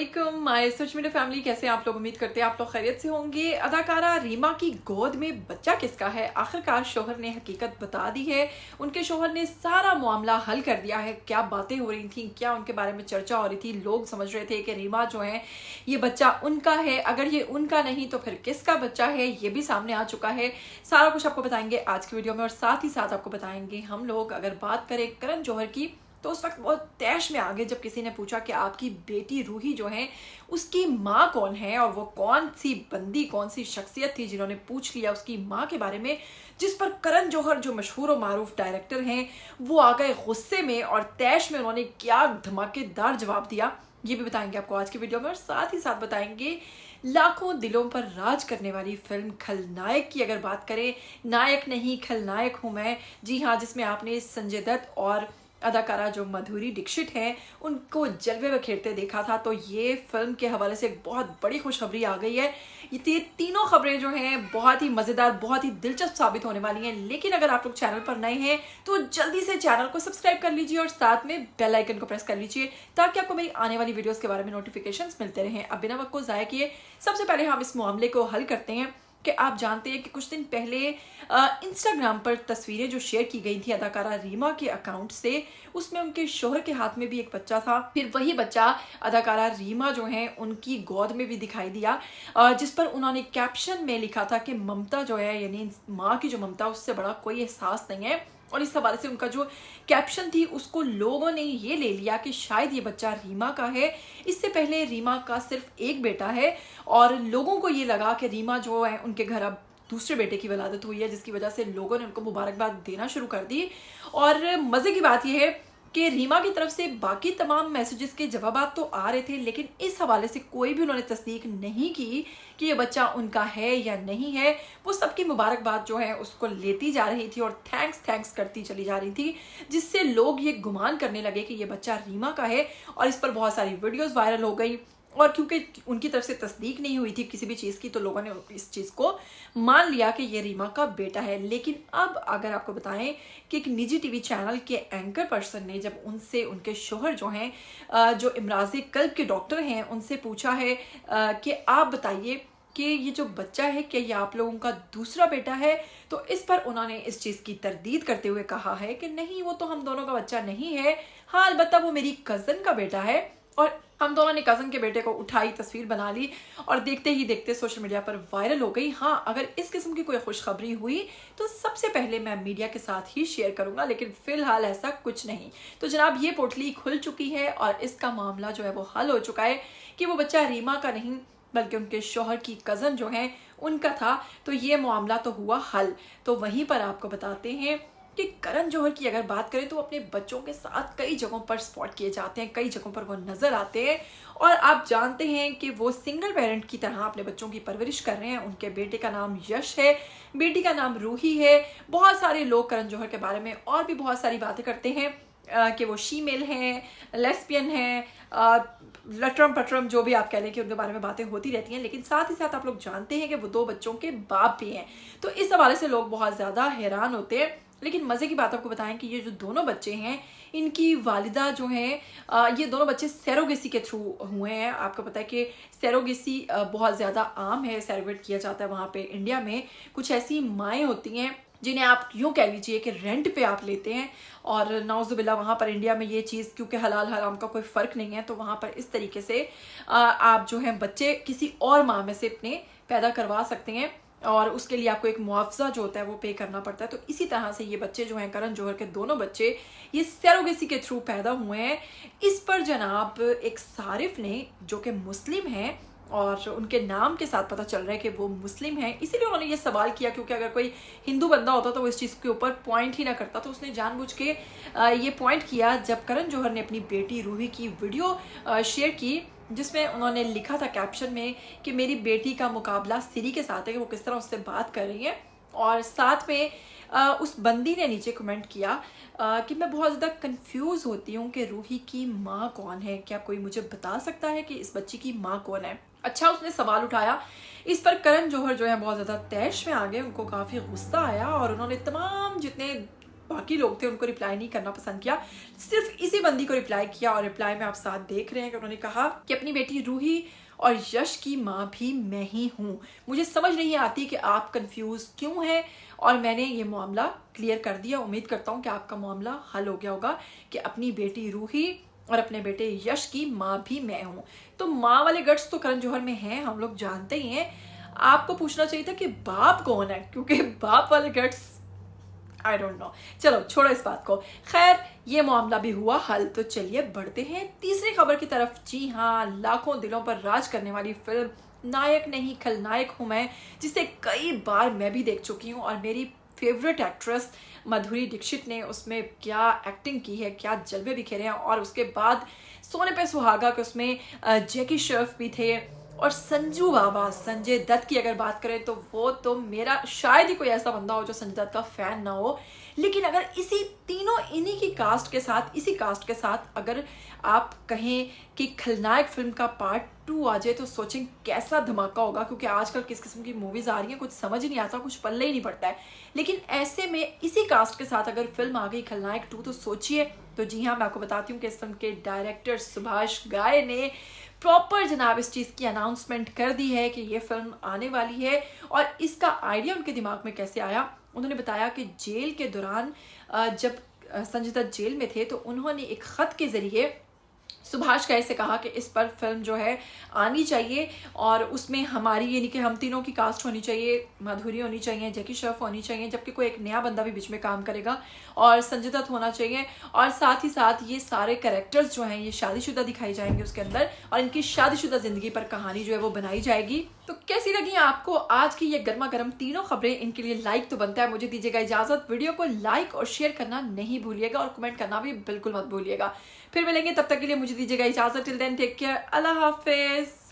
अस्सलामुअलैकुम my social media family, कैसे आप लोग? उम्मीद करते हैं आप लोग खैरियत से होंगे। अदाकारा रीमा की गोद में बच्चा किसका है? आखिरकार शोहर ने हकीकत बता दी है। उनके शोहर ने सारा मामला हल कर दिया है। क्या बातें हो रही थी, क्या उनके बारे में चर्चा हो रही थी। लोग समझ रहे थे कि रीमा जो है ये बच्चा उनका है, अगर ये उनका नहीं तो फिर किसका बच्चा है, ये भी सामने आ चुका है। सारा कुछ आपको बताएंगे आज की वीडियो में, और साथ ही साथ आपको बताएंगे हम लोग अगर बात करें करण जौहर की, तो उस वक्त बहुत तैश में आ गए जब किसी ने पूछा कि आपकी बेटी रूही जो है उसकी माँ कौन है, और वो कौन सी बंदी, कौन सी शख्सियत थी जिन्होंने पूछ लिया उसकी माँ के बारे में। जिस पर करण जौहर जो मशहूर और मारूफ डायरेक्टर हैं वो आ गए गुस्से में, और तैश में उन्होंने क्या धमाकेदार जवाब दिया ये भी बताएंगे आपको आज की वीडियो में। और साथ ही साथ बताएंगे लाखों दिलों पर राज करने वाली फिल्म खलनायक की अगर बात करें, नायक नहीं खलनायक हूं मैं, जी हाँ, जिसमें आपने संजय दत्त और अदाकारा जो माधुरी दीक्षित हैं उनको जलवे में खेलते देखा था। तो ये फिल्म के हवाले से एक बहुत बड़ी खुशखबरी आ गई है। ये तीनों खबरें जो हैं बहुत ही मज़ेदार, बहुत ही दिलचस्प साबित होने वाली हैं। लेकिन अगर आप लोग चैनल पर नए हैं तो जल्दी से चैनल को सब्सक्राइब कर लीजिए और साथ में बेल आइकन को प्रेस कर लीजिए ताकि आपको मेरी आने वाली वीडियोस के बारे में नोटिफिकेशंस मिलते रहें। अब बिना वक्त को ज़ाया किए सबसे पहले हम इस मामले को हल करते हैं कि आप जानते हैं कि कुछ दिन पहले इंस्टाग्राम पर तस्वीरें जो शेयर की गई थी अदाकारा रीमा के अकाउंट से, उसमें उनके शोहर के हाथ में भी एक बच्चा था। फिर वही बच्चा अदाकारा रीमा जो है उनकी गोद में भी दिखाई दिया, जिस पर उन्होंने कैप्शन में लिखा था कि ममता जो है, यानी माँ की जो ममता, उससे बड़ा कोई एहसास नहीं है। और इस हवाले से उनका जो कैप्शन थी उसको लोगों ने ये ले लिया कि शायद ये बच्चा रीमा का है। इससे पहले रीमा का सिर्फ एक बेटा है और लोगों को ये लगा कि रीमा जो है उनके घर अब दूसरे बेटे की वलादत हुई है, जिसकी वजह से लोगों ने उनको मुबारकबाद देना शुरू कर दी। और मज़े की बात यह है कि रीमा की तरफ से बाकी तमाम मैसेजेस के जवाबात तो आ रहे थे, लेकिन इस हवाले से कोई भी उन्होंने तस्दीक नहीं की कि ये बच्चा उनका है या नहीं है। वो सबकी मुबारकबाद जो है उसको लेती जा रही थी और थैंक्स करती चली जा रही थी, जिससे लोग ये गुमान करने लगे कि ये बच्चा रीमा का है। और इस पर बहुत सारी वीडियोस वायरल हो गई, और क्योंकि उनकी तरफ से तस्दीक नहीं हुई थी किसी भी चीज़ की, तो लोगों ने इस चीज़ को मान लिया कि ये रीमा का बेटा है। लेकिन अब अगर आपको बताएं कि एक निजी टीवी चैनल के एंकर पर्सन ने जब उनसे, उनके शोहर जो हैं, जो इमराज़ कल्ब के डॉक्टर हैं, उनसे पूछा है कि आप बताइए कि ये जो बच्चा है क्या ये आप लोगों का दूसरा बेटा है, तो इस पर उन्होंने इस चीज़ की तरदीद करते हुए कहा है कि नहीं, वो तो हम दोनों का बच्चा नहीं है। हाँ, अलबत्ता वो मेरी कज़न का बेटा है। और हम दोनों ने कज़न के बेटे को उठाई, तस्वीर बना ली और देखते ही देखते सोशल मीडिया पर वायरल हो गई। हाँ, अगर इस किस्म की कोई खुशखबरी हुई तो सबसे पहले मैं मीडिया के साथ ही शेयर करूंगा, लेकिन फिलहाल ऐसा कुछ नहीं। तो जनाब, ये पोटली खुल चुकी है और इसका मामला जो है वो हल हो चुका है कि वो बच्चा रीमा का नहीं बल्कि उनके शौहर की कज़न जो है उनका था। तो ये मामला तो हुआ हल। तो वहीं पर आपको बताते हैं कि करण जौहर की अगर बात करें तो अपने बच्चों के साथ कई जगहों पर स्पॉट किए जाते हैं, कई जगहों पर वो नज़र आते हैं। और आप जानते हैं कि वो सिंगल पेरेंट की तरह अपने बच्चों की परवरिश कर रहे हैं। उनके बेटे का नाम यश है, बेटी का नाम रूही है। बहुत सारे लोग करण जौहर के बारे में और भी बहुत सारी बातें करते हैं कि वो शीमेल हैं, लेस्बियन हैं, लटरम पटरम, जो भी आप कह लें कि उनके बारे में बातें होती रहती हैं। लेकिन साथ ही साथ आप लोग जानते हैं कि वो 2 बच्चों के बाप भी हैं। तो इस हवाले से लोग बहुत ज़्यादा हैरान होते हैं। लेकिन मज़े की बात आपको बताएं कि ये जो दोनों बच्चे हैं, इनकी वालिदा जो हैं, ये दोनों बच्चे सैरोगेसी के थ्रू हुए हैं। आपको पता है कि सैरोगेसी बहुत ज़्यादा आम है, सैरोगेट किया जाता है वहाँ पे इंडिया में। कुछ ऐसी माएँ होती हैं जिन्हें आप यूँ कह लीजिए कि रेंट पे आप लेते हैं, और नाउज़ुबिल्लाह वहाँ पर इंडिया में ये चीज़, क्योंकि हलाल हराम का कोई फ़र्क नहीं है, तो वहाँ पर इस तरीके से आप जो हैं बच्चे किसी और माँ में से अपने पैदा करवा सकते हैं, और उसके लिए आपको एक मुआवजा जो होता है वो पे करना पड़ता है। तो इसी तरह से ये बच्चे जो हैं, करण जौहर के दोनों बच्चे, ये सैरोगेसी के थ्रू पैदा हुए हैं। इस पर जनाब एक सारिफ ने, जो कि मुस्लिम हैं और उनके नाम के साथ पता चल रहा है कि वो मुस्लिम हैं, इसीलिए उन्होंने ये सवाल किया, क्योंकि अगर कोई हिंदू बंदा होता तो वो इस चीज़ के ऊपर पॉइंट ही ना करता। तो उसने जानबूझ के ये पॉइंट किया जब करण जौहर ने अपनी बेटी रूही की वीडियो शेयर की, जिसमें उन्होंने लिखा था कैप्शन में कि मेरी बेटी का मुकाबला सिरी के साथ है, कि वो किस तरह उससे बात कर रही है। और साथ में उस बंदी ने नीचे कमेंट किया कि मैं बहुत ज़्यादा कंफ्यूज होती हूँ कि रूही की माँ कौन है, क्या कोई मुझे बता सकता है कि इस बच्ची की माँ कौन है। अच्छा, उसने सवाल उठाया। इस पर करण जौहर जो है बहुत ज़्यादा तैश में आ गए, उनको काफ़ी गुस्सा आया और उन्होंने तमाम जितने बाकी लोग थे उनको रिप्लाई नहीं करना पसंद किया, सिर्फ इसी बंदी को रिप्लाई किया। और रिप्लाई में आप साथ देख रहे हैं कि उन्होंने कहा कि अपनी बेटी रूही और यश की माँ भी मैं ही हूँ। मुझे समझ नहीं आती कि आप कंफ्यूज क्यों हैं, और मैंने ये मामला क्लियर कर दिया। उम्मीद करता हूँ कि आपका मामला हल हो गया होगा कि अपनी बेटी रूही और अपने बेटे यश की माँ भी मैं हूँ। तो माँ वाले गट्स तो करण जौहर में हैं, हम लोग जानते ही हैं। आपको पूछना चाहिए था कि बाप कौन है, क्योंकि बाप वाले गट्स आई डोंट नो। चलो छोड़ो इस बात को। खैर ये मामला भी हुआ हल, तो चलिए बढ़ते हैं तीसरी खबर की तरफ। जी हाँ, लाखों दिलों पर राज करने वाली फिल्म नायक नहीं खलनायक हूँ मैं, जिसे कई बार मैं भी देख चुकी हूँ, और मेरी फेवरेट एक्ट्रेस माधुरी दीक्षित ने उसमें क्या एक्टिंग की है, क्या जलवे बिखेरे हैं। और उसके बाद सोने पे सुहागा के उसमें जैकी श्रॉफ भी थे, और संजू बाबा संजय दत्त की अगर बात करें तो वो तो मेरा शायद ही कोई ऐसा बंदा हो जो संजय दत्त का फैन ना हो। लेकिन अगर इसी तीनों इन्हीं की कास्ट के साथ, इसी कास्ट के साथ अगर आप कहें कि खलनायक फिल्म का पार्ट 2 आ जाए तो सोचें कैसा धमाका होगा, क्योंकि आजकल किस किस्म की मूवीज आ रही हैं कुछ समझ ही नहीं आता, कुछ पल्ले ही नहीं पड़ता है। लेकिन ऐसे में इसी कास्ट के साथ अगर फिल्म आ गई खलनायक 2 तो सोचिए। तो जी हाँ, मैं आपको बताती हूँ कि इस फिल्म के डायरेक्टर सुभाष घाई ने प्रॉपर जनाब इस चीज़ की अनाउंसमेंट कर दी है कि ये फिल्म आने वाली है। और इसका आइडिया उनके दिमाग में कैसे आया, उन्होंने बताया कि जेल के दौरान जब संजय दत्त जेल में थे तो उन्होंने एक खत के जरिए सुभाष घाई से कहा कि इस पर फिल्म जो है आनी चाहिए, और उसमें हमारी यानी कि हम तीनों की कास्ट होनी चाहिए, माधुरी होनी चाहिए, जैकी श्रॉफ होनी चाहिए, जबकि कोई एक नया बंदा भी बीच में काम करेगा, और संजय दत्त होना चाहिए, और साथ ही साथ ये सारे कैरेक्टर्स जो हैं ये शादीशुदा दिखाई जाएंगे उसके अंदर, और इनकी शादीशुदा जिंदगी पर कहानी जो है वो बनाई जाएगी। तो कैसी लगी आपको आज की ये गर्मा गर्म तीनों खबरें? इनके लिए लाइक तो बनता है, मुझे दीजिएगा इजाजत। वीडियो को लाइक और शेयर करना नहीं भूलिएगा, और कमेंट करना भी बिल्कुल मत भूलिएगा। फिर मिलेंगे, तब तक के लिए मुझे दीजिएगा इजाजत। टिल देन टेक केयर, अल्लाह हाफिज।